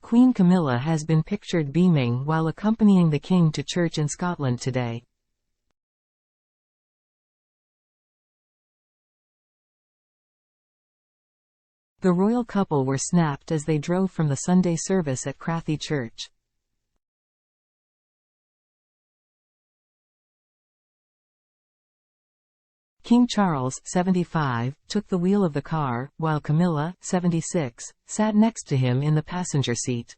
Queen Camilla has been pictured beaming while accompanying the king to church in Scotland today. The royal couple were snapped as they drove from the Sunday service at Crathie Church. King Charles, 75, took the wheel of the car, while Camilla, 76, sat next to him in the passenger seat.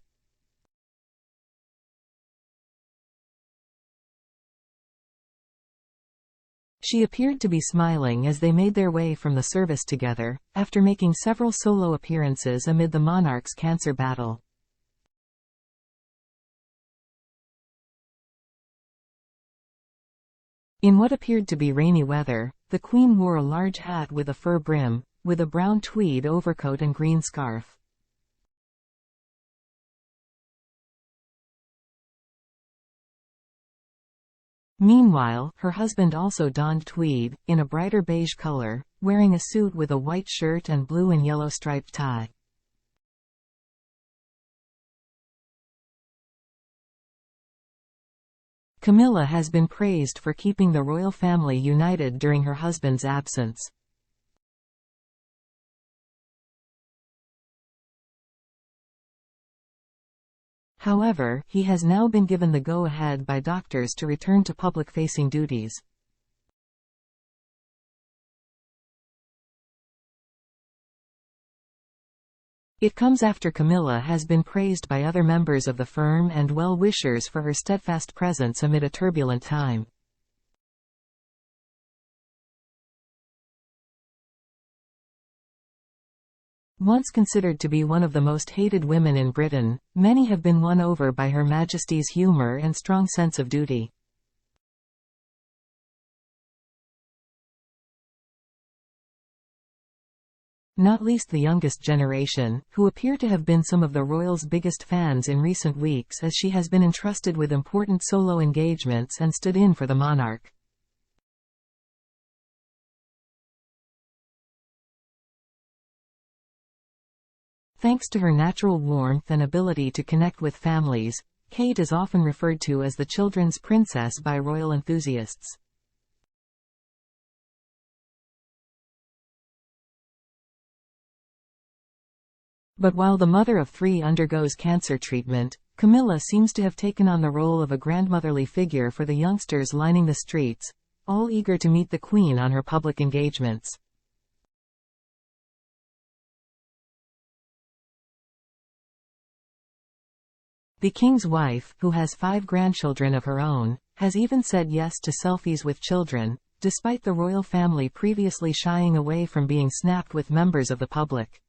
She appeared to be smiling as they made their way from the service together, after making several solo appearances amid the monarch's cancer battle. In what appeared to be rainy weather, the Queen wore a large hat with a fur brim, with a brown tweed overcoat and green scarf. Meanwhile, her husband also donned tweed, in a brighter beige color, wearing a suit with a white shirt and blue and yellow striped tie. Camilla has been praised for keeping the royal family united during her husband's absence. However, he has now been given the go-ahead by doctors to return to public-facing duties. It comes after Camilla has been praised by other members of the firm and well-wishers for her steadfast presence amid a turbulent time. Once considered to be one of the most hated women in Britain, many have been won over by Her Majesty's humour and strong sense of duty. Not least the youngest generation, who appear to have been some of the royals' biggest fans in recent weeks as she has been entrusted with important solo engagements and stood in for the monarch. Thanks to her natural warmth and ability to connect with families, Kate is often referred to as the children's princess by royal enthusiasts. But while the mother of three undergoes cancer treatment, Camilla seems to have taken on the role of a grandmotherly figure for the youngsters lining the streets, all eager to meet the Queen on her public engagements. The King's wife, who has 5 grandchildren of her own, has even said yes to selfies with children, despite the royal family previously shying away from being snapped with members of the public.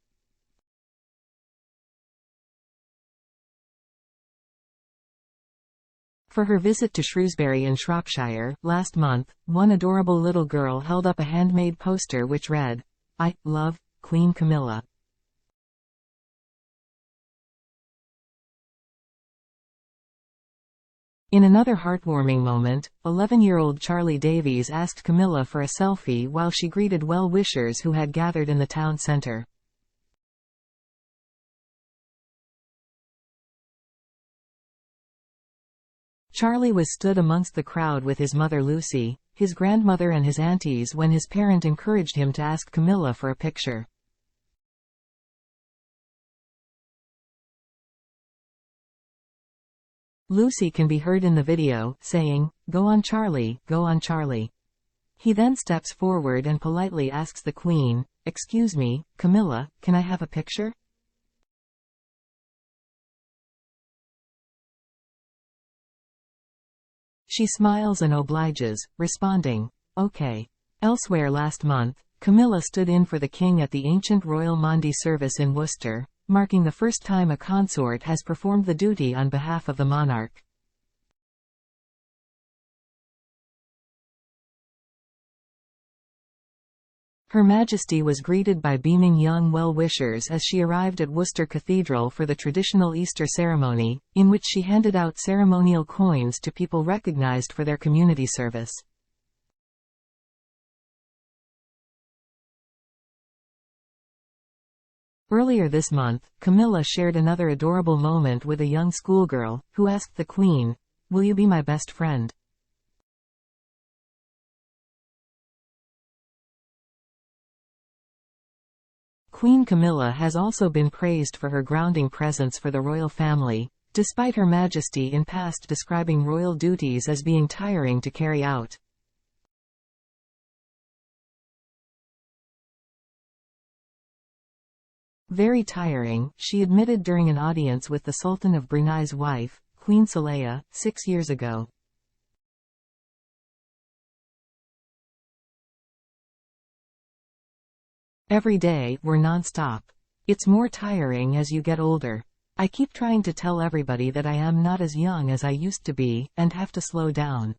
For her visit to Shrewsbury in Shropshire, last month, one adorable little girl held up a handmade poster which read, "I love Queen Camilla." In another heartwarming moment, 11-year-old Charlie Davies asked Camilla for a selfie while she greeted well-wishers who had gathered in the town centre. Charlie was stood amongst the crowd with his mother Lucy, his grandmother and his aunties when his parent encouraged him to ask Camilla for a picture. Lucy can be heard in the video, saying, "Go on Charlie, go on Charlie." He then steps forward and politely asks the Queen, "Excuse me, Camilla, can I have a picture?" She smiles and obliges, responding, "Okay." Elsewhere last month, Camilla stood in for the King at the ancient Royal Maundy service in Worcester, marking the first time a consort has performed the duty on behalf of the monarch. Her Majesty was greeted by beaming young well-wishers as she arrived at Worcester Cathedral for the traditional Easter ceremony, in which she handed out ceremonial coins to people recognized for their community service. Earlier this month, Camilla shared another adorable moment with a young schoolgirl, who asked the Queen, "Will you be my best friend?" Queen Camilla has also been praised for her grounding presence for the royal family, despite Her Majesty in past describing royal duties as being tiring to carry out. Very tiring, she admitted during an audience with the Sultan of Brunei's wife, Queen Saleha, 6 years ago. "Every day, we're non-stop. It's more tiring as you get older. I keep trying to tell everybody that I am not as young as I used to be, and have to slow down."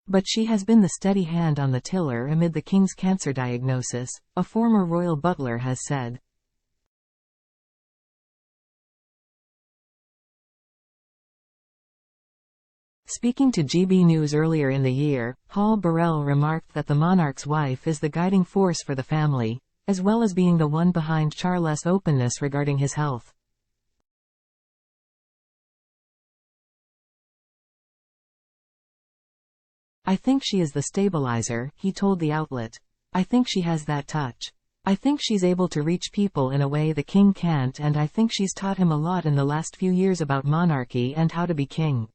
But she has been the steady hand on the tiller amid the king's cancer diagnosis, a former royal butler has said. Speaking to GB News earlier in the year, Paul Burrell remarked that the monarch's wife is the guiding force for the family, as well as being the one behind Charles' openness regarding his health. "I think she is the stabilizer," he told the outlet. "I think she has that touch. I think she's able to reach people in a way the king can't, and I think she's taught him a lot in the last few years about monarchy and how to be king."